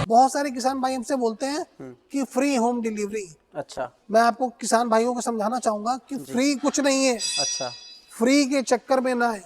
बहुत सारे किसान भाई हमसे बोलते हैं कि फ्री होम डिलीवरी। अच्छा। मैं आपको किसान भाइयों को समझाना चाहूंगा कि फ्री कुछ नहीं है। अच्छा। फ्री के चक्कर में ना है,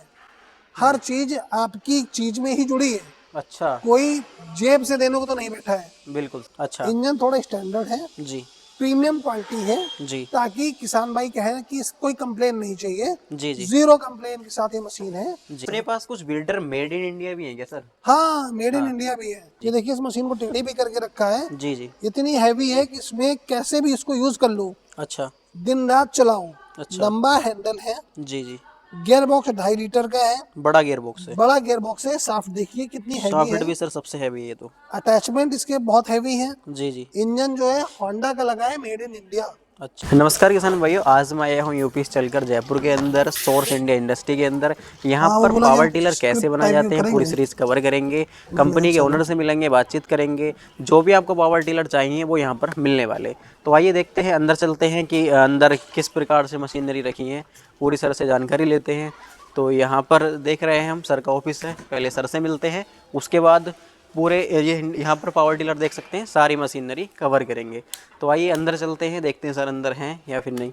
हर चीज आपकी चीज में ही जुड़ी है। अच्छा। कोई जेब से देने को तो नहीं बैठा है। बिल्कुल। अच्छा। इंजन थोड़ा स्टैंडर्ड है, जी प्रीमियम क्वालिटी है, जी ताकि किसान भाई कहे कि कोई कंप्लेन नहीं चाहिए। जी जी जीरो कंप्लेन के साथ ये मशीन है। जी। अपने पास कुछ बिल्डर मेड इन इंडिया भी है क्या सर? हाँ, मेड इन हाँ। इंडिया भी है। ये देखिए, इस मशीन को टेढ़ी भी करके रखा है। जी जी। इतनी हैवी है कि इसमें कैसे भी इसको यूज कर लो, अच्छा। दिन रात चलाओ। अच्छा। लंबा हैंडल है। जी जी। गियर बॉक्स 2.5 लीटर का है। बड़ा गियर बॉक्स है। बड़ा गियर बॉक्स है। साफ देखिए कितनी हैवी सॉफ्ट है। भी सर सबसे हैवी है तो। अटैचमेंट इसके बहुत हैवी है। जी जी। इंजन जो है होंडा का लगा है, मेड इन इंडिया। अच्छा, नमस्कार किसान भाइयों, आज मैं आया हूँ यूपी से चलकर जयपुर के अंदर सोर्स इंडिया इंडस्ट्री के अंदर। यहाँ हाँ, वो पर बोला कि पावर हम टिलर कैसे स्क्रिप्ट बनाए टाइप जाते हैं पूरी करेंगे। सीरीज कवर करेंगे। बढ़िया, कंपनी के चलो। ओनर से मिलेंगे, बातचीत करेंगे, जो भी आपको पावर टिलर चाहिए वो यहाँ पर मिलने वाले। तो आइए देखते हैं, अंदर चलते हैं कि अंदर किस प्रकार से मशीनरी रखी है, पूरी तरह से जानकारी लेते हैं। तो यहाँ पर देख रहे हैं हम सर का ऑफिस है, पहले सर से मिलते हैं, उसके बाद पूरे ये यहाँ पर पावर टिलर देख सकते हैं, सारी मशीनरी कवर करेंगे। तो आइए अंदर चलते हैं, देखते हैं सर अंदर हैं या फिर नहीं।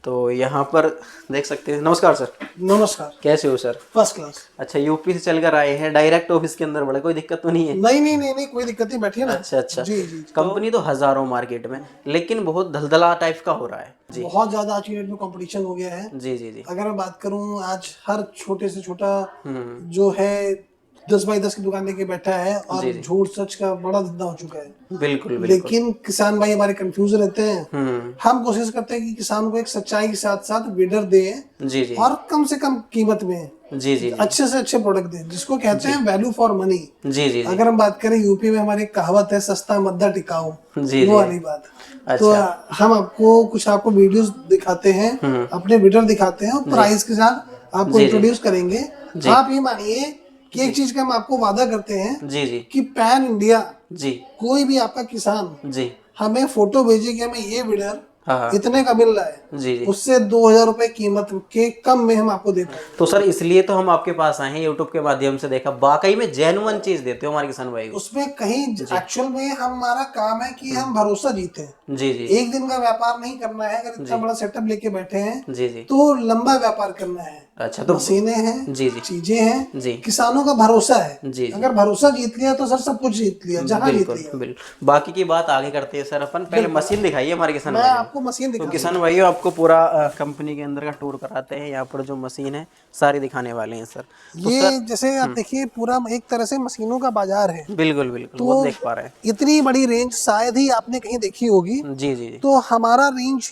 तो यहाँ पर देख सकते हैं। नमस्कार सर। नमस्कार। कैसे हो सर? First class. अच्छा, यूपी से चलकर आए हैं डायरेक्ट ऑफिस के अंदर, बड़ा कोई दिक्कत तो नहीं है? नहीं नहीं नहीं नहीं, कोई दिक्कत नहीं, बैठिए ना। अच्छा अच्छा। जी जी। कंपनी तो हजारों मार्केट में, लेकिन बहुत धलधला टाइप का हो रहा है जी। बहुत ज्यादा आज की डेट में कंपटीशन हो गया है। जी जी जी। अगर मैं बात करूं, आज हर छोटे से छोटा जो है 10 बाई 10 की दुकान लेके बैठा है, और जी जी। झूठ सच का बड़ा धंधा हो चुका है। बिल्कुल बिल्कुल। लेकिन किसान भाई हमारे कंफ्यूज रहते हैं। हम्म। हम कोशिश करते हैं कि किसान को एक सच्चाई के साथ साथ बिडर दे, जी जी और कम से कम कीमत में जी जी जी अच्छे से अच्छे प्रोडक्ट दें, जिसको कहते हैं वैल्यू फॉर मनी। जी जी अगर हम बात करें, यूपी में हमारी एक कहावत है, सस्ता मद्दा टिकाऊ, जी वो जी। वाली बात। तो अच्छा। हम आपको वीडियोस दिखाते हैं, अपने बिडर दिखाते हैं, और प्राइस के साथ आपको जी जी इंट्रोड्यूस करेंगे। जी। आप ये मानिए कि एक चीज का हम आपको वादा करते हैं जी जी कि पैन इंडिया जी कोई भी आपका किसान जी। हमें फोटो भेजे कि हमें ये बिडर हाँ हाँ। इतने का मिल रहा है, जी जी। उससे 2,000 रुपए कीमत के कम में हम आपको दे पाएंगे। तो सर इसलिए तो हम आपके पास आए हैं, यूट्यूब के माध्यम से देखा, वाकई में जेन्युइन चीज देते हो हमारे किसान भाई को। उसमें कहीं एक्चुअल में हमारा काम है कि हम भरोसा जीते। जी जी एक दिन का व्यापार नहीं करना है। अगर इतना बड़ा सेटअप लेके बैठे हैं जी जी। तो लंबा व्यापार करना है। अच्छा, तो मशीनें हैं, जी जी चीजें हैं, जी किसानों का भरोसा है। जी जी। अगर भरोसा जीत लिया तो सर सब कुछ जीत लिया, जहां जीत बिल्कुल लिया। बिल्कुल। बाकी की बात आगे करते हैं सर अपन, पहले बिल्कुल। मशीन दिखाइए हमारे किसान मैं भाइयों आपको मशीन को। तो दिखा किसान भाइयों आपको पूरा कंपनी के अंदर का टूर कराते हैं, यहाँ पर जो मशीन है सारी दिखाने वाले हैं सर। तो ये सर जैसे आप देखिए, पूरा एक तरह से मशीनों का बाजार है। बिल्कुल बिल्कुल, वो तो देख पा रहे हैं। इतनी बड़ी रेंज शायद ही आपने कहीं देखी होगी। जी जी जी। तो हमारा रेंज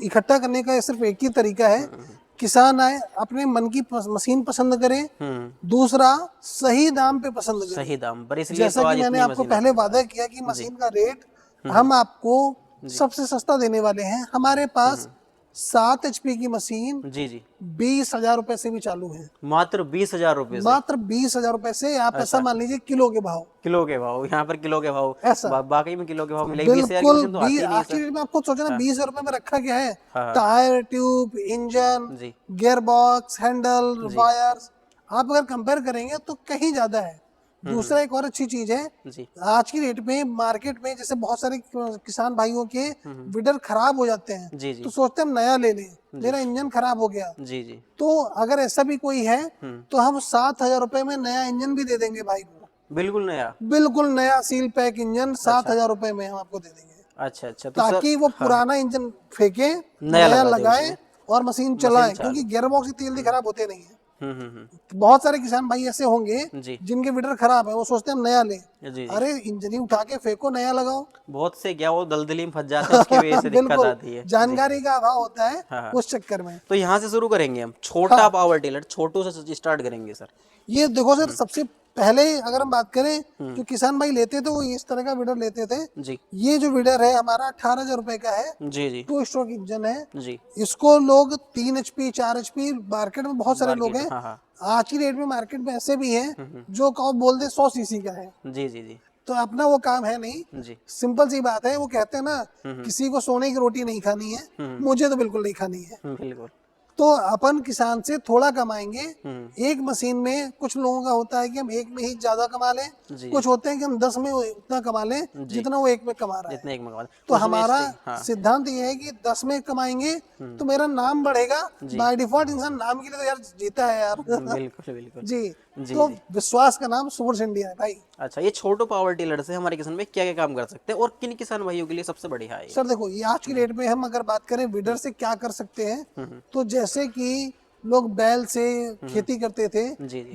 इकट्ठा करने का सिर्फ एक ही तरीका है, किसान आए, अपने मन की मशीन पसंद करे, दूसरा सही दाम पे पसंद करे। सही दाम पर, इसलिए जैसा तो कि आज मैंने इतनी आपको मशीन पहले वादा किया कि मशीन का रेट हम आपको सबसे सस्ता देने वाले हैं। हमारे पास 7 HP की मशीन जी जी 20,000 रुपए से भी चालू है। मात्र 20,000 रुपए से? मात्र 20,000 रुपए से। आप ऐसा मान लीजिए किलो के भाव। किलो के भाव, यहाँ पर किलो के भाव ऐसा बाकी में किलो के भाव मिलेगी। 20,000 की बिल्कुल मशीन तो आती ही नहीं है आज की सर। डेट में आपको सोचना, 20,000 रुपए में रखा क्या है? हाँ। टायर, ट्यूब, इंजन, जी गियर बॉक्स, हैंडल, जी वायर्स। आप अगर कंपेयर करेंगे तो कहीं ज्यादा है। दूसरा एक और अच्छी चीज है, जी आज की डेट में मार्केट में जैसे बहुत सारे किसान भाइयों के विडर खराब हो जाते हैं, जी जी तो सोचते हैं हम नया ले लें, मेरा इंजन खराब हो गया। जी जी। तो अगर ऐसा भी कोई है तो हम 7,000 रुपए में नया इंजन भी दे देंगे भाई को। बिल्कुल नया? बिल्कुल नया सील पैक इंजन 7,000 रुपए में हम आपको दे देंगे, अच्छा अच्छा। तो सर ताकि वो पुराना इंजन फेंके, नया नया लगा दे लगाए उसमें, और मशीन चलाए, क्योंकि गियर बॉक्स की तेल खराब होते नहीं है। तो बहुत सारे किसान भाई ऐसे होंगे जी जिनके विडर खराब है, वो सोचते हैं हम नया लें। जी जी। अरे इंजन ही उठा के फेंको, नया लगाओ। बहुत से क्या वो दलदली में फंस जाते हैं, उसकी वजह से दिक्कत बिल्कुल, आती है जी। जानकारी का अभाव होता है हाँ। उस चक्कर में। तो यहाँ से शुरू करेंगे हम, छोटा पावर टिलर, छोटू से स्टार्ट करेंगे सर। ये देखो सर, सबसे पहले अगर हम बात करें, जो किसान भाई लेते थे वो इस तरह का विडर लेते थे। जी ये जो विडर है हमारा 18,000 रुपए का है। जी जी 2 स्ट्रोक इंजन है। जी। इसको लोग 3 HP 4 HP, मार्केट में बहुत सारे लोग मार्केट, हैं। हाँ हाँ। आज की डेट में मार्केट में ऐसे भी हैं जो कहो बोलते 100 CC का है। जी जी जी तो अपना वो काम है नहीं। जी। सिंपल सी बात है, वो कहते हैं ना, किसी को सोने की रोटी नहीं खानी है, मुझे तो बिल्कुल नहीं खानी है। बिल्कुल। तो अपन किसान से थोड़ा कमाएंगे। एक मशीन में कुछ लोगों का होता है कि हम एक में ही ज्यादा कमा लें, कुछ होते हैं कि हम 10 में उतना कमा लें जितना वो एक में कमा रहा है। जितने एक मंगवा तो हमारा सिद्धांत ये है कि 10 में कमाएंगे तो मेरा नाम बढ़ेगा। बाय डिफॉल्ट इंसान नाम के लिए तो यार जीता है यार। बिल्कुल बिल्कुल जी तो विश्वास का नाम सोर्स इंडिया है भाई। अच्छा, ये छोटो पावर टिलर से हमारे किसान भाई क्या क्या काम कर सकते हैं और किन किसान भाइयों के लिए सबसे बढ़िया है? सर देखो, ये आज की डेट में हम अगर बात करें वीडर से क्या कर सकते हैं, तो जैसे कि लोग बैल से खेती करते थे,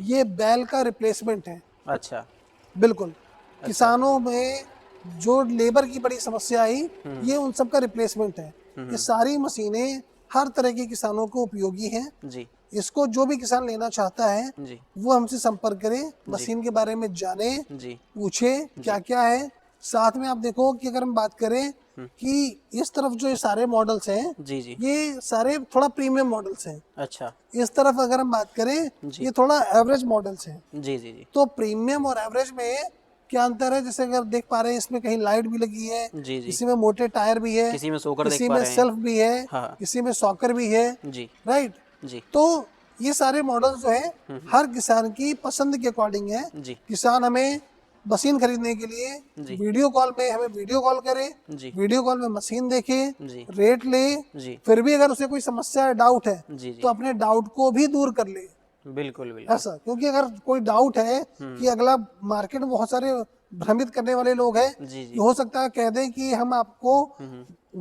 ये बैल का रिप्लेसमेंट है। अच्छा, बिल्कुल। किसानों में जो लेबर की बड़ी समस्या आई, ये उन सब का रिप्लेसमेंट है। ये सारी मशीनें हर तरह के किसानों को उपयोगी हैं। जी इसको जो भी किसान लेना चाहता है जी वो हमसे संपर्क करे, मशीन के बारे में जाने, जी पूछे क्या क्या है। साथ में आप देखो कि अगर हम बात करें कि इस तरफ जो ये सारे मॉडल्स हैं, जी जी ये सारे थोड़ा प्रीमियम मॉडल्स हैं। अच्छा, इस तरफ अगर हम बात करें, ये थोड़ा एवरेज मॉडल्स हैं। जी जी जी तो प्रीमियम और एवरेज में क्या अंतर है? जैसे अगर देख पा रहे हैं, इसमें कहीं लाइट भी लगी है, जी जी किसी में मोटे टायर भी है, किसी में सोकर देख किसी पा में रहे हैं। सेल्फ भी है, हाँ। किसी में सॉकर भी है, जी राइट। जी तो ये सारे मॉडल्स जो है हर किसान की पसंद के अकॉर्डिंग है। जी किसान हमें मशीन खरीदने के लिए वीडियो कॉल में हमें वीडियो कॉल करे, जी वीडियो कॉल में मशीन देखे, जी रेट ले, जी फिर भी अगर उसे कोई समस्या है, डाउट है, जी जी तो अपने डाउट को भी दूर कर ले। बिल्कुल बिल्कुल ऐसा, क्योंकि अगर कोई डाउट है कि अगला मार्केट में बहुत सारे भ्रमित करने वाले लोग हैं, जी जी हो सकता है कह दें कि हम आपको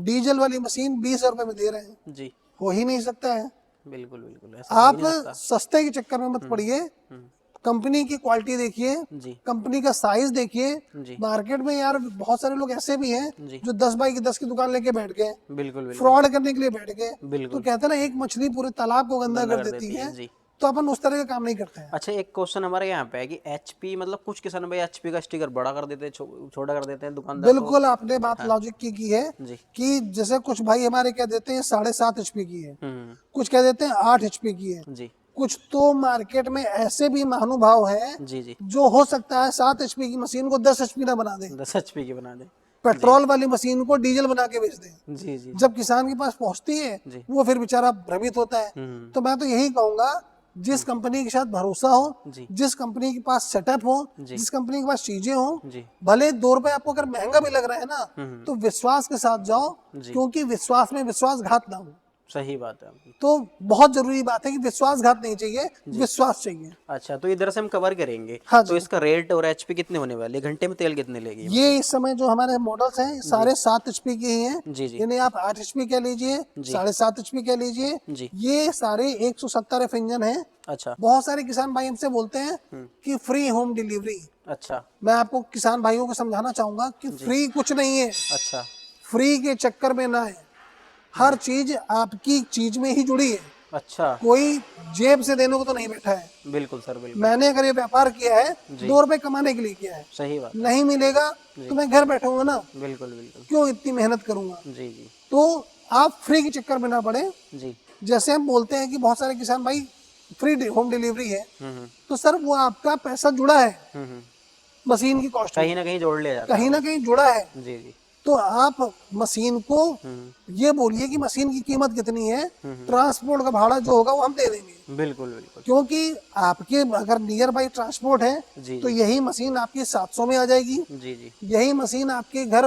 डीजल वाली मशीन 20 रुपए में दे रहे हैं। जी हो ही नहीं सकता है। बिल्कुल बिल्कुल ऐसा हो ही आप नहीं सकता। सस्ते के चक्कर में मत पड़िए। कंपनी की क्वालिटी देखिए, जी कंपनी का साइज देखिए। जी मार्केट में यार बहुत सारे लोग ऐसे भी हैं जी जो 10 बाई की 10 की दुकान लेके बैठ गए, बिल्कुल बिल्कुल फ्रॉड करने के लिए बैठ गए। तो बिल्कुल कहते हैं ना, एक मछली पूरे तालाब को गंदा कर देती है। जी। तो अपन उस तरह का काम नहीं करते हैं। अच्छा, एक क्वेश्चन हमारे यहाँ पे है कि एचपी मतलब कुछ किसान भाई एचपी का स्टिकर बड़ा कर देते हैं, छोटा कर देते हैं दुकानदार तो। बिल्कुल आपने बात लॉजिक की है जी कि जैसे कुछ भाई हमारे कह देते हैं 7.5 HP की है, हम्म कुछ कह देते हैं 8 HP की है। जी कुछ तो मार्केट में ऐसे भी महानुभाव हैं जी जी जो हो सकता है 7 HP की मशीन को 10 HP ना बना दे, 10 एचपी की बना दे। पेट्रोल वाली मशीन को डीजल बना के बेच दे। जी जी जब किसान के पास पहुंचती है, जी। वो फिर बेचारा भ्रमित होता है। तो मैं तो यही कहूंगा, जिस कंपनी के साथ भरोसा हो, जी जिस कंपनी के पास सेटअप हो, जी। जिस कंपनी के पास चीजें हो, जी भले 2 रुपए आपको अगर महंगा भी लग रहा है ना, तो विश्वास के साथ जाओ, जी। क्योंकि विश्वास में विश्वासघात ना हो। सही बात है आपकी। तो बहुत जरूरी बात है कि विश्वासघात नहीं चाहिए, विश्वास चाहिए। अच्छा, तो इधर से हम कवर करेंगे। हाँ तो जी। इसका रेट और एचपी कितने होने वाले, घंटे में तेल कितने लेगी? ये इस समय जो हमारे मॉडल्स हैं, सारे 7 HP के ही हैं। जी जी यानी आप 8 HP कह लीजिए, 7.5 HP कह लीजिए, जी ये सारे 170 F इंजन है। अच्छा बहुत सारे किसान भाई हमसे बोलते हैं कि फ्री होम डिलीवरी। अच्छा मैं आपको किसान भाइयों को समझाना चाहूंगा कि फ्री कुछ नहीं है। अच्छा फ्री के चक्कर में ना है, हर चीज आपकी चीज में ही जुड़ी है। अच्छा कोई जेब से देने को तो नहीं बैठा है। बिल्कुल सर बिल्कुल मैंने अगर ये व्यापार किया है 2 रुपए कमाने के लिए किया है, सही बात। नहीं मिलेगा तो मैं घर बैठूंगा ना, बिल्कुल बिल्कुल क्यों इतनी मेहनत करूंगा। जी जी तो आप फ्री के चक्कर में ना पड़े। जी जैसे हम बोलते हैं कि बहुत सारे किसान भाई फ्री होम डिलीवरी है, हम्म तो सर वो आपका पैसा जुड़ा है हम्म मशीन की कॉस्ट में, कहीं ना कहीं जोड़ लिया जाता कहीं ना कहीं जुड़ा है। है। जी जी तो आप मशीन को ये बोलिए कि मशीन की कीमत कितनी है, ट्रांसपोर्ट का भाड़ा जो होगा वो हम दे देंगे। बिल्कुल बिल्कुल क्योंकि आपके अगर नियर बाई ट्रांसपोर्ट है, जी तो यही मशीन आपकी 700 में आ जाएगी। जी जी यही मशीन आपके घर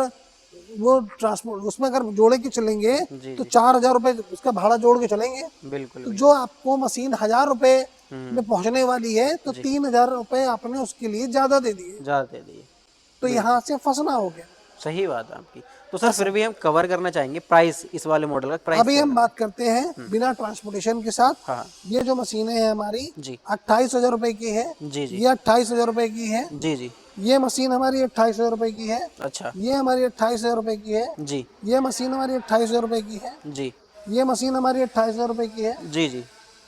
वो ट्रांसपोर्ट उसमें अगर जोड़े के चलेंगे जी तो 4,000 रुपए उसका भाड़ा जोड़ के चलेंगे। बिल्कुल तो जो आपको मशीन 1,000 रुपए में पहुंचने वाली है, तो 3,000 रुपए आपने उसके लिए ज्यादा दे दिए। ज्यादा दे दिए। तो यहाँ से फंसना हो गया। सही बात है आपकी। तो सर फिर भी हम कवर करना चाहेंगे प्राइस, इस वाले मॉडल का प्राइस। अभी हम बात करते हैं बिना ट्रांसपोर्टेशन के साथ। हाँ ये जो मशीनें हैं हमारी जी 28,000 रुपए की है। जी जी ये 28,000 रुपए की है। जी जी ये मशीन हमारी 28,000 रुपए की है। अच्छा ये हमारी 28,000 रुपए की है। जी ये मशीन हमारी 28,000 रुपए की है। जी ये मशीन हमारी 28,000 रुपए की है। जी जी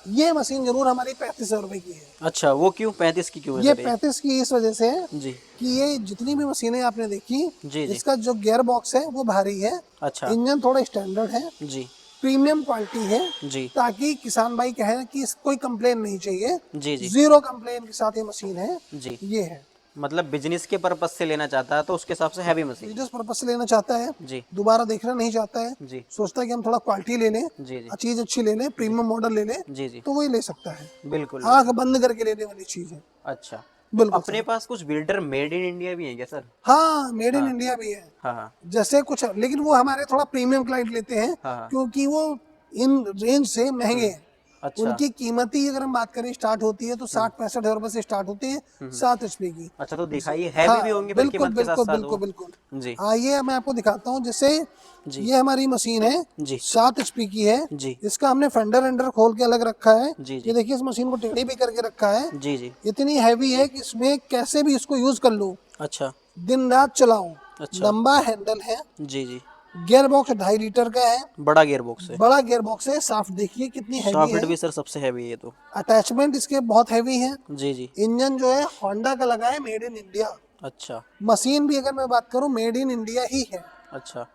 ये मशीन जरूर हमारी 35,000 रुपए की है। अच्छा, वो क्यों 35 की क्यों है ये सर 35 की इस वजह से है जी कि ये जितनी भी मशीनें आपने देखी, जी जी इसका जो गियर बॉक्स है वो भारी है, अच्छा इंजन थोड़ा स्टैंडर्ड है, जी प्रीमियम क्वालिटी है, जी ताकि किसान भाई कहे कि कोई कंप्लेन नहीं चाहिए। जी जी 0 कंप्लेन के साथ ये मशीन है। जी ये है। मतलब बिजनेस के पर्पज से लेना चाहता है तो उसके हिसाब से हैवी मशीन। बिजनेस पर्पज से लेना चाहता है, जी दोबारा देखना नहीं चाहता है, जी सोचता है कि हम थोड़ा क्वालिटी ले लें, जी जी चीज अच्छी ले लें, प्रीमियम मॉडल ले लें, जी जी तो वही ले सकता है। बिल्कुल। आंख बंद करके लेने वाली चीज है। अच्छा, तो बिल्कुल अपने पास कुछ बिल्डर मेड इन इंडिया भी हैं क्या सर? हाँ, मेड इन हाँ इंडिया भी है। हाँ हाँ जैसे कुछ, लेकिन वो हमारे थोड़ा प्रीमियम क्लाइंट लेते हैं, हाँ हाँ। क्योंकि वो इन रेंज से महंगे हैं। अच्छा उनकी कीमत ही अगर हम बात करें स्टार्ट होती है तो 60-65 हजार रुपए से स्टार्ट होती है 7 HP की। अच्छा, तो दिखाइए, हैवी हाँ भी होंगे फिर बिल्कुल कीमत के साथ बिल्कुल साथ बिल्कुल वो। बिल्कुल। जी आइए मैं आपको दिखाता हूँ। जैसे जी ये हमारी मशीन है, जी 7 HP की है। जी इसका हमने फेंडर एंडर खोल के अलग रखा है। जी ये जी देखिए इस मशीन को टेढ़ी भी करके रखा है। जी जी। इतनी हैवी है कि इसमें कैसे भी इसको यूज कर लो, अच्छा दिन रात चलाओ। अच्छा। लंबा हैंडल है। जी जी। गियर बॉक्स 2.5 लीटर का है। बड़ा गियर बॉक्स है। बड़ा गियर बॉक्स है। साफ देखिए कितनी हैवी सॉकेट है। भी सर सबसे हैवी है ये तो। अटैचमेंट इसके बहुत हैवी है। जी जी। इंजन जो है होंडा का लगा है, मेड इन इंडिया। अच्छा मशीन भी अगर मैं बात करूं मेड इन इंडिया ही है। अच्छा।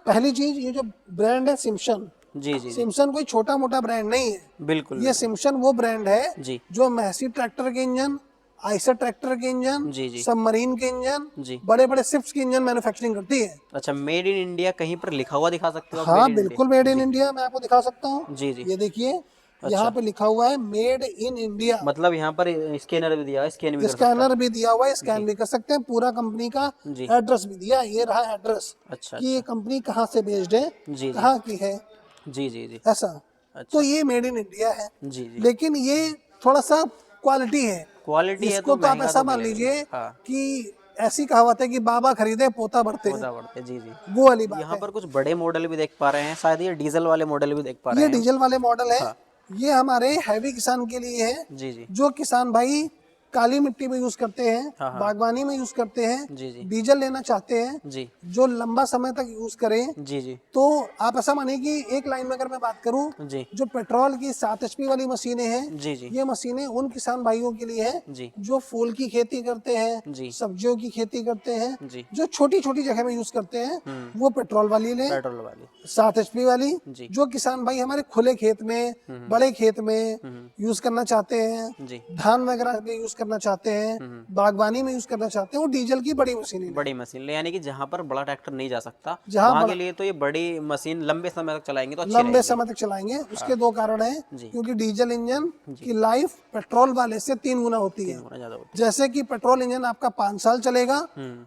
पहली चीज, ये जो ब्रांड है सिम्पसन, जी जी जी सिम्पसन कोई छोटा मोटा ब्रांड नहीं है। बिल्कुल ये बिल्कुल। सिम्पसन वो ब्रांड है जी जो मैसी ट्रैक्टर के इंजन, आइसर ट्रैक्टर के इंजन, जी जी सबमरीन के इंजन, जी। बड़े बड़े शिप्स के इंजन मैन्युफैक्चरिंग करती है। अच्छा, मेड इन इंडिया कहीं पर लिखा हुआ दिखा सकते हो आप? मेड हाँ इन बिल्कुल मेड इंडिया। इन जी इंडिया, मैं आपको दिखा सकता हूँ। जी जी। ये देखिए यहाँ अच्छा, पे लिखा हुआ है मेड इन इंडिया। मतलब यहाँ पर स्कैनर भी दिया है, स्कैन भी कर सकता स्कैनर भी दिया हुआ है, है। स्कैन जी भी कर सकते हैं। पूरा कंपनी का जी। एड्रेस भी दिया है। ये रहा एड्रेस अच्छा कि ये अच्छा। कंपनी कहाँ से बेस्ड है, जी जी कहाँ की है, जी जी जी। ऐसा। तो अच्छा। ये मेड इन इंडिया है। जी जी। लेकिन ये थोड़ा सा क्वालिटी है। क्वालिटी है इसको तो तो आप महंगा ऐसा तो मान मिलेगा ही। लीजिए हाँ, कि ऐसी कहावत है कि बाबा खरीदे पोता भरते हैं, होता बढ़ते। जी जी। वो वाली बात यहाँ है। पर कुछ बड़े मॉडल भी देख पा रहे हैं, शायद ये डीजल वाले मॉडल भी देख पा रहे ये हैं हम। डीजल वाले मॉडल है। हाँ। ये हमारे हैवी किसान के लिए है, जी जी। जो किसान भाई काली मिट्टी में यूज करते हैं, हाँ हाँ। बागवानी में यूज करते हैं, जी जी डीजल लेना चाहते हैं, जी जो लंबा समय तक यूज करें। जी जी तो आप ऐसा मानिए कि एक लाइन में अगर मैं बात करूं, जी जो पेट्रोल की 7 HP वाली मशीनें हैं, जी जी ये मशीनें उन किसान भाइयों के लिए है जी जो फूल की खेती करते हैं, जी सब्जियों की खेती करते हैं, जी। जो छोटी छोटी जगह में यूज करते हैं, वो पेट्रोल वाली लें, पेट्रोल वाली। 7 HP वाली। जी। जो किसान भाई हमारे खुले खेत में, बड़े खेत में यूज करना चाहते हैं, जी। धान वगैरह में यूज करना चाहते हैं, बागवानी में यूज करना चाहते हैं, वो डीजल की बड़ी मशीनें लें। बड़ी मशीन ले, यानी कि जहाँ पर बड़ा ट्रैक्टर नहीं जा सकता जहाँ वहाँ बड़ा के लिए तो ये बड़ी मशीन लंबे समय तक चलाएंगे तो अच्छी लंबे रहेगी। समय तक चलाएंगे। उसके दो कारण हैं, जी। क्योंकि डीजल इंजन की लाइफ पेट्रोल वाले से 3 गुना होती है। होना ज़्यादा होती जैसे कि पेट्रोल इंजन आपका 5 साल चलेगा,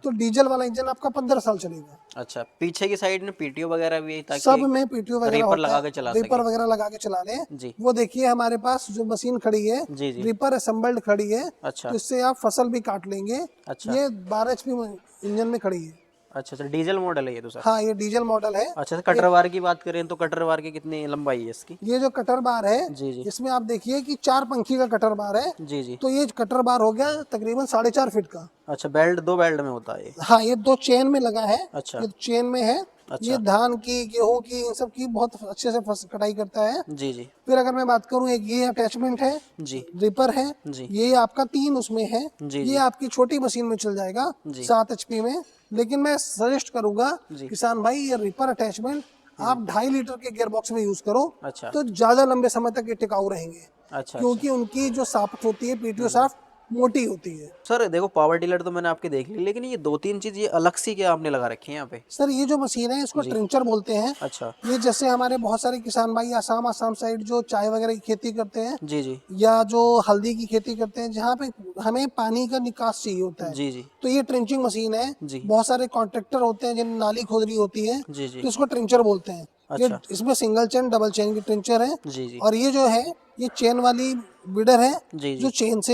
तो डीजल वाला इंजन आपका 15 साल चलेगा। है। अच्छा, पीछे की साइड में पीटीओ वगैरह भी है सब ताकि में पीटीओ वगैरह रीपर होता लगा है, के चला रीपर सके। वगैरह लगा के चला लें। जी वो देखिए हमारे पास जो मशीन खड़ी है, जी जी। रीपर असेंबल्ड खड़ी है, अच्छा तो इससे आप फसल भी काट लेंगे। अच्छा ये 12 HP इंजन में खड़ी है। अच्छा। अच्छा, डीजल मॉडल है ये तो सर। हाँ ये डीजल मॉडल है। अच्छा, तो कटर वार की बात करें तो कटर वार की कितनी लंबाई है इसकी? ये जो कटर बार है, जी जी इसमें आप देखिए कि 4 पंखी का कटर बार है। जी जी। तो ये कटर बार हो गया तकरीबन 4.5 फीट का। अच्छा, बेल्ट, 2 बेल्ट में होता है ये? हाँ ये 2 चेन में लगा है। अच्छा ये चेन में है। अच्छा। ये धान की, गेहूं की, इन सब की बहुत अच्छे से कटाई करता है। जी जी फिर अगर मैं बात करूं, एक ये अटैचमेंट है, जी रिपर है। जी ये आपका 3 उसमें है। जी ये जी आपकी छोटी मशीन में चल जाएगा जी 7 HP में। लेकिन मैं सजेस्ट करूंगा जी। किसान भाई, ये रिपर अटैचमेंट आप 2.5 लीटर के गियर बॉक्स में यूज करो, अच्छा तो ज्यादा लंबे समय तक ये टिकाऊ रहेंगे। अच्छा अच्छा। क्योंकि उनकी जो साफ्ट होती है, पीटीओ साफ्ट मोटी होती है। सर देखो, पावर टिलर तो मैंने आपके देख ली, लेकिन ये 2-3 चीज ये अलग सी क्या आपने लगा रखी है यहाँ पे? सर ये जो मशीन है इसको ट्रेंचर बोलते हैं। अच्छा ये जैसे हमारे बहुत सारे किसान भाई आसाम साइड जो चाय वगैरह की खेती करते हैं, जी जी या जो हल्दी की खेती करते हैं, जहाँ पे हमें पानी का निकास चाहिए होता है, जी जी तो ये ट्रेंचिंग मशीन है। जी बहुत सारे कॉन्ट्रैक्टर होते हैं जिन्हें नाली खोदनी होती है, जी जी तो इसको ट्रेंचर बोलते हैं। ये अच्छा इसमें सिंगल चेन, डबल चेन की ट्रेंचर है। जी जी और ये जो है, ये चेन वाली बीडर है, जी जो जी चेन से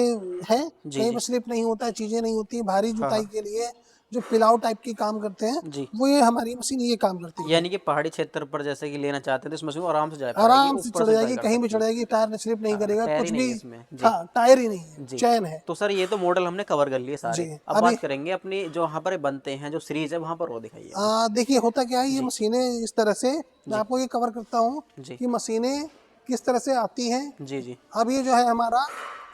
है। जी कहीं जी पर स्लिप नहीं होता है, चीजें नहीं होती। भारी हाँ जुताई हाँ के लिए जो पिलाव टाइप की काम करते हैं, जी। वो ये हमारी मशीन ये काम करती है। यानी कि पहाड़ी क्षेत्र पर जैसे कि लेना चाहते हैं तो इस मशीन को आराम से जा पाएगी, आराम से ऊपर चढ़ से जाएगी, जुताई कर कहीं भी सकती चढ़ है। जाएगी, टायर में स्लिप नहीं हाँ, करेगा टायर कुछ ही नहीं भी। है इसमें। जी हाँ टायर ही नहीं है, जी। चैन है। तो सर ये तो मॉडल हमने कवर कर लिए सारे। जी। अब बात करेंगे अपनी जो वहाँ पर बनते हैं, जो सीरीज है वहाँ पर वो दिखाइए। देखिए होता क्या है, ये मशीनें इस तरह से, मैं आपको ये कवर करता हूँ जी कि मशीनें किस तरह से आती हैं। जी जी अब ये जो है हमारा,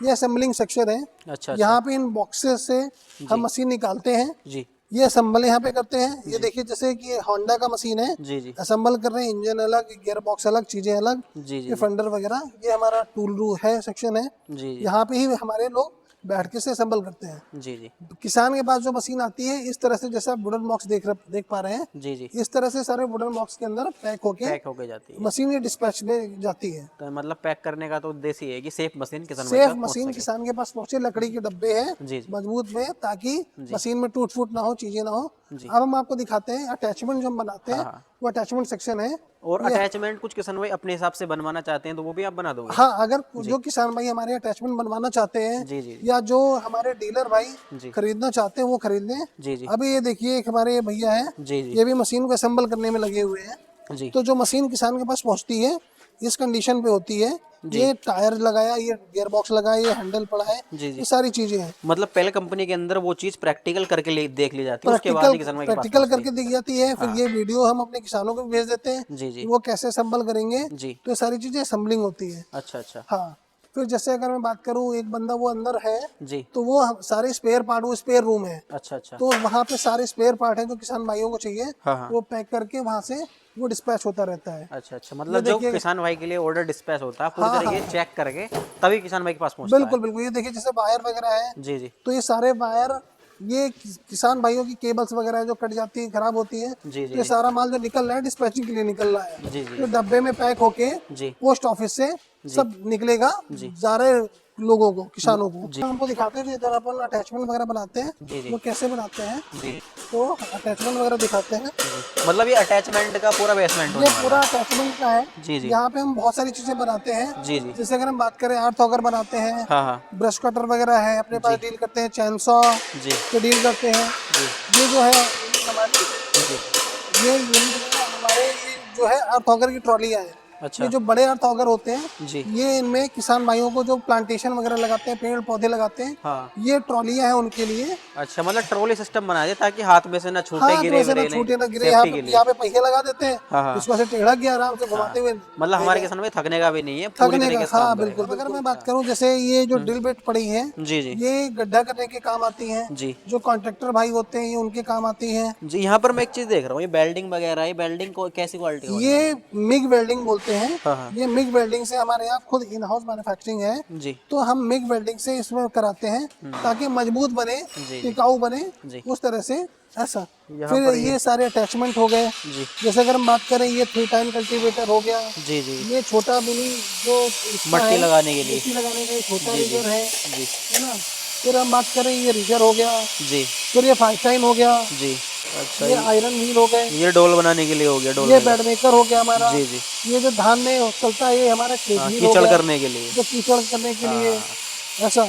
ये असेंबलिंग सेक्शन है। अच्छा अच्छा यहाँ पे इन बॉक्सेस से हम मशीन निकालते हैं। जी ये असेंबल यहाँ पे करते हैं। ये देखिए जैसे कि होंडा का मशीन है, जी जी असेंबल कर रहे हैं, इंजन अलग, गियर बॉक्स अलग, चीजें अलग, जी जी ये फंडर वगैरह। ये हमारा टूल रू है, सेक्शन है। जी जी यहाँ पे ही हमारे लोग बैठ के से असेंबल करते हैं। जी जी किसान के पास जो मशीन आती है इस तरह से, जैसे आप वुडन बॉक्स देख पा रहे हैं, जी जी इस तरह से सारे वुडन बॉक्स के अंदर पैक होके जाती है। मशीन ये डिस्पैच में जाती है। तो मतलब पैक करने का तो उद्देश्य ये है कि सेफ मशीन किसान भाई सेफ तक पहुंच मशीन सके। किसान के पास पहुंचे, लकड़ी के डब्बे हैं जी जी मजबूत में, ताकि मशीन में टूट फूट ना हो, चीजें ना हो। जी। अब हम आपको दिखाते हैं अटैचमेंट जो हम बनाते हैं, हाँ। वो अटैचमेंट सेक्शन है। और अटैचमेंट कुछ किसान भाई अपने हिसाब से बनवाना चाहते हैं तो वो भी आप बना दोगे? हाँ, अगर जो किसान भाई हमारे अटैचमेंट बनवाना चाहते हैं जी जी या जो हमारे डीलर भाई जी खरीदना चाहते हैं वो खरीद लें। जी जी अभी ये देखिए एक हमारे ये भैया है, जी जी ये भी मशीन को असेंबल करने में लगे हुए हैं। जी तो जो मशीन किसान के पास पहुंचती है इस कंडीशन पे होती है, ये टायर लगाया, ये गियर बॉक्स लगाया, ये हैंडल पड़ा है, जी जी। ये सारी चीजें हैं। मतलब पहले कंपनी के अंदर वो चीज़ प्रैक्टिकल करके देख ली जाती है, उसके बाद ही किसान भाई के पास प्रैक्टिकल पहुंचती करके दी जाती है। फिर ये वीडियो हम अपने किसानों को भी भेज देते हैं है। जी जी कि वो कैसे असेंबल करेंगे। जी। तो ये सारी चीजें असेंबलिंग होती है। अच्छा अच्छा हाँ, फिर जैसे अगर मैं बात करूँ, एक बंदा वो अंदर है जी। तो वो सारे स्पेयर पार्ट, वो स्पेयर रूम है, अच्छा अच्छा तो वहाँ पे सारे स्पेयर पार्ट हैं जो किसान भाइयों को चाहिए, हाँ हाँ। वो पैक करके वहाँ से वो डिस्पैच होता रहता है। अच्छा अच्छा, मतलब जो किसान भाई के लिए ऑर्डर डिस्पैच होता है पूरी हाँ, तरीके से चेक करके तभी किसान भाई के पास पहुंचता बिल्कुल बिल्कुल। ये देखिए जैसे वायर वगैरह है, है। जी जी तो ये सारे वायर, ये किसान भाइयों की केबल्स वगैरह है जो कट जाती है, खराब होती है, जी तो ये सारा माल जो निकल रहा है डिस्पैचिंग के लिए निकल रहा है। जी जी तो डब्बे में पैक होके जी पोस्ट ऑफिस से सब निकलेगा सारे लोगों को, किसानों को। जी। हमको दिखाते हैं इधर अपन अटैचमेंट वगैरह बनाते हैं, जी जी वो कैसे बनाते हैं, जी तो अटैचमेंट वगैरह दिखाते हैं। जी। मतलब ये अटैचमेंट का पूरा बेसमेंट होने ये वाला पूरा अटैचमेंट का है। जी जी यहाँ पे हम बहुत सारी चीजें बनाते हैं। जी जी जैसे अगर हम बात करें, आर्थ ऑगर बनाते हैं, हाँ हाँ ब्रश कटर वगैरह है अपने पास, डील करते हैं, चैनसॉ जी से डील करते हैं। जी ये जो है हमारी, जी ये यूनिट में हमारे ये जो है अर्थ ऑगर की ट्रॉलियाँ हैं। अच्छा ये जो बड़े अर्थ ऑगर होते हैं, जी ये इनमें किसान भाइयों को जो प्लांटेशन वगैरह लगाते हैं, पेड़ पौधे लगाते हैं, हाँ। ये ट्रॉलियाँ हैं उनके लिए। अच्छा, मतलब ट्रॉली सिस्टम बना दिया ताकि हाथ में से ना छूटे, हाँ, तो गिरे वैसे ना विरे नहीं, छूटे ना गिरे। सेफ्टी के लिए। यहाँ पे पहिए लगा देते हैं, हाँ हाँ इसको ऐसे टेढ़ा किया, आराम से घुमाते हुए मतलब हमारे किसान भाई थकने का भी नहीं है, पूरी थकने का। तरीके से हाँ काम बिल्कुल। करेगा। अगर मैं बात करूँ, जैसे ये जो ड्रिल बिट पड़ी है, जी जी ये गड्ढा करने के काम आती हैं। जी जो कॉन्ट्रैक्टर भाई होते हैं ये उनके काम आती हैं। जी। यहाँ पर मैं एक चीज़ देख रहा हूँ, ये बेल्डिंग वगैरह, ये बेल्डिंग को कैसी क्वालिटी वाली है? ये मिग वेल्डिंग बोलते हैं। हाँ हाँ ये मिग वेल्डिंग से, हमारे यहाँ खुद इन हाउस मैन्युफैक्चरिंग है, जी तो हम मिग वेल्डिंग से इसमें कराते हैं ताकि मजबूत बने, जी टिकाऊ बने, जी। उस तरह से ऐसा। यहाँ फिर पर ये सारे अटैचमेंट हो गए। जी जैसे अगर हम बात करें, ये 3 टाइम कल्टीवेटर हो गया, जी जी ये छोटा मिनी जो इसका मट्टी है, लगाने के लिए। मिट्टी लगाने का ये छोटा जी जी रीजर है जी ना। फिर हम बात करें, ये रीजर हो गया, जी फिर ये 5 टाइम हो गया, जी। अच्छा, ये आयरन व्हील हो गए, ये डोल बनाने के लिए हो गया, डोल ये वगैरह। बेड मेकर हो गया हमारा। जी जी ये जो धान में चलता है, ये हमारा खेत हाँ, व्हील हो कीचड़ गया, करने के लिए। जो कीचड़ करने के लिए हाँ ऐसा।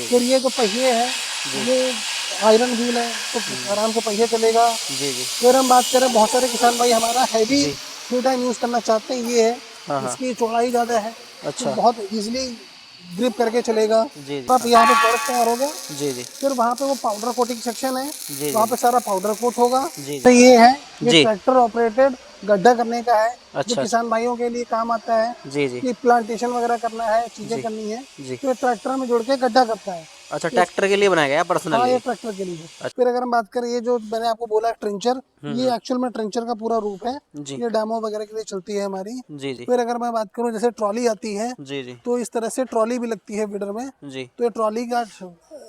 फिर ये जो पहिए हैं, ये आयरन व्हील है, तो आराम से पहिए चलेगा। जी जी फिर हम बात करें, बहुत सारे किसान भाई हमारा हैवी 3 टाइम यूज करना चाहते हैं, ये है, हाँ हाँ इसकी चौड़ाई ज़्यादा है, अच्छा तो बहुत इजीली ग्रिप करके चलेगा। जी जी अब यहाँ पे प्रोडक्ट तैयार हो गया। जी जी फिर वहाँ पे वो पाउडर कोटिंग सेक्शन है, जी वहाँ पे सारा पाउडर कोट होगा। जी तो ये है, ये जी। ट्रैक्टर ऑपरेटेड गड्ढा करने का है, जो अच्छा किसान भाइयों के लिए काम आता है जी जी कि प्लांटेशन वगैरह करना है, चीजें करनी है, जी। तो ये ट्रैक्टर में जोड़ के गड्ढा करता है। अच्छा, ट्रैक्टर के लिए बनाया गया हाँ, पर्सनली? ये ट्रैक्टर के लिए है। फिर अगर हम बात करें, ये जो मैंने आपको बोला ट्रेंचर, ये एक्चुअल में ट्रेंचर का पूरा रूप है। जी ये डेमो वगैरह के लिए चलती है हमारी। जी जी फिर अगर मैं बात करूँ, जैसे ट्रॉली आती है, जी जी तो इस तरह से ट्रॉली भी लगती है फीडर में, जी तो ये ट्रॉली का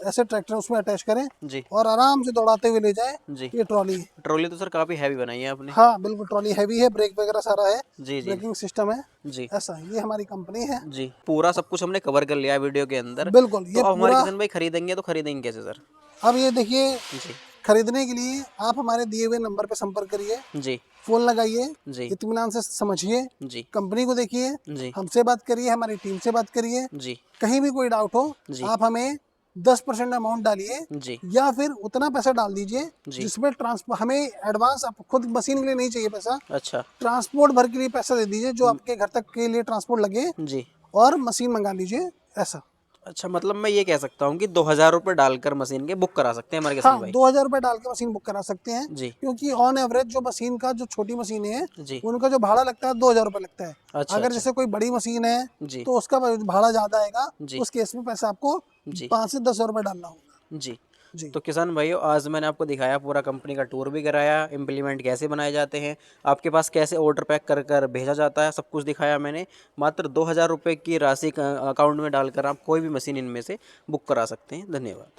ऐसे ट्रैक्टर उसमें अटैच करें जी और आराम से दौड़ाते हुए ले जाए, जी। ये ट्रॉली है। ट्रॉली तो सर काफ़ी हैवी बनाई है आपने। हाँ बिल्कुल, ट्रॉली हैवी है, ब्रेक वगैरह सारा है, जी जी ब्रेकिंग सिस्टम है, जी ऐसा। ये हमारी कंपनी है। जी। पूरा सब कुछ हमने कवर कर लिया है वीडियो के अंदर। बिल्कुल, तो ये अब हमारे पूरा। किसान भाई खरीदेंगे तो खरीदेंगे कैसे सर? अब ये देखिए, जी खरीदने के लिए आप हमारे दिए हुए नंबर पे संपर्क करिए, जी फोन लगाइए, जी इत्मीनान से समझिए, जी कंपनी को देखिए, जी हमसे बात करिए, हमारी टीम से बात करिए। जी कहीं भी कोई डाउट हो, जी आप हमें 10% अमाउंट डालिए, जी या फिर उतना पैसा डाल दीजिए जी। जिसमें ट्रांसपोर्ट, हमें एडवांस, आप खुद मशीन के लिए नहीं चाहिए पैसा, अच्छा ट्रांसपोर्ट भर के लिए पैसा दे दीजिए, जो आपके घर तक के लिए ट्रांसपोर्ट लगे, जी। और मशीन मंगा लीजिए, ऐसा। अच्छा, मतलब मैं ये कह सकता हूँ कि 2000 रुपये डालकर मशीन के बुक करा सकते हैं हमारे किसान हाँ, भाई? 2000 रुपये डाल के मशीन बुक करा सकते हैं, जी क्योंकि ऑन एवरेज जो मशीन का, जो छोटी मशीनें हैं, जी उनका जो भाड़ा लगता है 2000 रुपये लगता है। अच्छा अगर अच्छा जैसे कोई बड़ी मशीन है जी तो उसका भाड़ा ज़्यादा आएगा, जी उस केस में पैसा आपको जी 5 से 10 रुपये डालना होगा। जी। जी। तो किसान भाइयों, आज मैंने आपको दिखाया, पूरा कंपनी का टूर भी कराया, इम्प्लीमेंट कैसे बनाए जाते हैं, आपके पास कैसे ऑर्डर पैक कर कर भेजा जाता है, सब कुछ दिखाया मैंने। मात्र 2,000 रुपये की राशि अकाउंट में डालकर आप कोई भी मशीन इनमें से बुक करा सकते हैं। धन्यवाद।